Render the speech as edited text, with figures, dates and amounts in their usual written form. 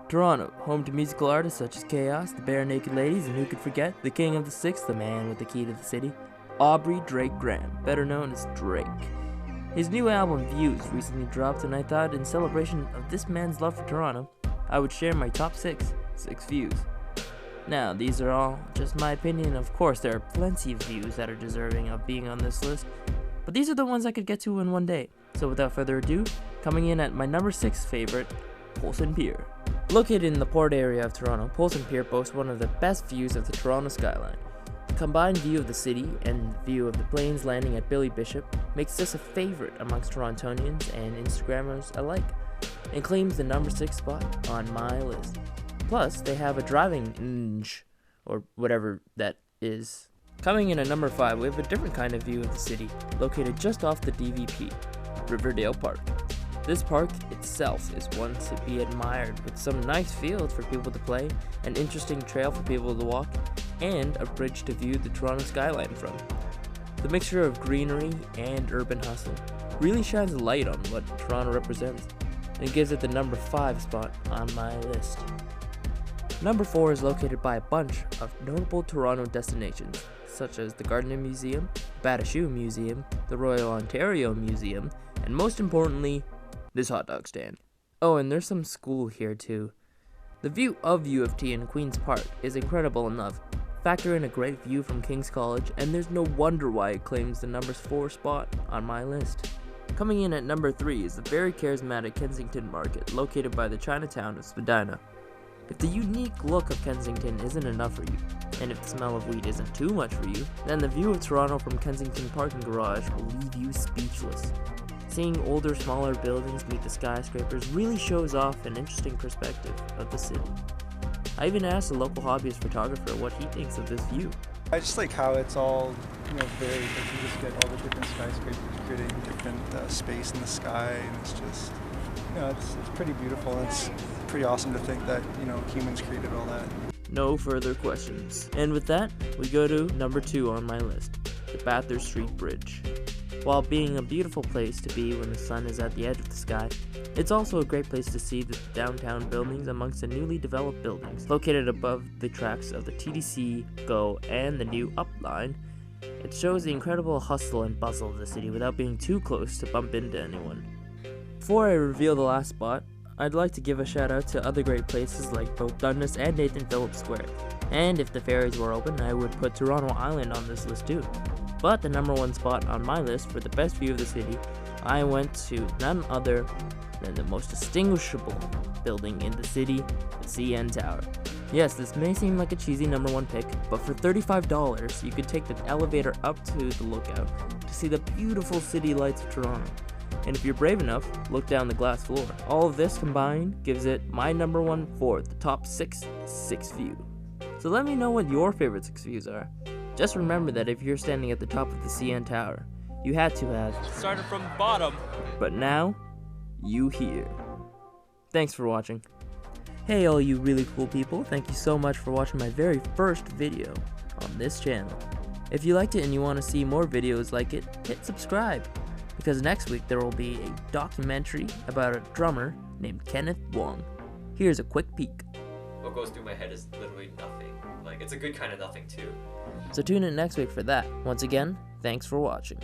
Toronto, home to musical artists such as Chaos, the Bare Naked Ladies, and who could forget, the King of the Six, the man with the key to the city, Aubrey Drake Graham, better known as Drake. His new album, Views, recently dropped, and I thought in celebration of this man's love for Toronto, I would share my top 6 views. Now, these are all just my opinion. Of course, there are plenty of views that are deserving of being on this list, but these are the ones I could get to in one day. So without further ado, coming in at my number 6 favorite, Polson Pier. Located in the port area of Toronto, Polson Pier boasts one of the best views of the Toronto skyline. The combined view of the city and view of the planes landing at Billy Bishop makes this a favorite amongst Torontonians and Instagrammers alike, and claims the number 6 spot on my list. Plus, they have a driving or whatever that is. Coming in at number 5, we have a different kind of view of the city, located just off the DVP, Riverdale Park. This park itself is one to be admired, with some nice fields for people to play, an interesting trail for people to walk, and a bridge to view the Toronto skyline from. The mixture of greenery and urban hustle really shines a light on what Toronto represents, and gives it the number 5 spot on my list. Number 4 is located by a bunch of notable Toronto destinations, such as the Gardiner Museum, Batashu Museum, the Royal Ontario Museum, and most importantly, this hot dog stand. Oh, and there's some school here too. The view of U of T in Queen's Park is incredible enough. Factor in a great view from King's College, and there's no wonder why it claims the number 4 spot on my list. Coming in at number 3 is the very charismatic Kensington Market, located by the Chinatown of Spadina. If the unique look of Kensington isn't enough for you, and if the smell of weed isn't too much for you, then the view of Toronto from Kensington Parking Garage will leave you speechless. Seeing older, smaller buildings meet the skyscrapers really shows off an interesting perspective of the city. I even asked a local hobbyist photographer what he thinks of this view. I just like how it's all, very, you just get all the different skyscrapers creating different space in the sky, and it's just, it's pretty beautiful, and it's pretty awesome to think that, humans created all that. No further questions. And with that, we go to number 2 on my list, the Bathurst Street Bridge. While being a beautiful place to be when the sun is at the edge of the sky, it's also a great place to see the downtown buildings amongst the newly developed buildings. Located above the tracks of the TDC, GO, and the new Up line, it shows the incredible hustle and bustle of the city without being too close to bump into anyone. Before I reveal the last spot, I'd like to give a shout out to other great places like both Dundas and Nathan Phillips Square. And if the ferries were open, I would put Toronto Island on this list too. But the number 1 spot on my list for the best view of the city, I went to none other than the most distinguishable building in the city, the CN Tower. Yes, this may seem like a cheesy number 1 pick, but for $35, you could take the elevator up to the lookout to see the beautiful city lights of Toronto. And if you're brave enough, look down the glass floor. All of this combined gives it my number 1 for the top 6 view. So let me know what your favorite 6 views are. Just remember that if you're standing at the top of the CN Tower, you had to have started from the bottom. But now, you here. Thanks for watching. Hey all you really cool people, thank you so much for watching my very first video on this channel. If you liked it and you want to see more videos like it, hit subscribe. Because next week there will be a documentary about a drummer named Kenneth Wong. Here's a quick peek. What goes through my head is literally nothing. Like, it's a good kind of nothing too. So tune in next week for that. Once again, thanks for watching.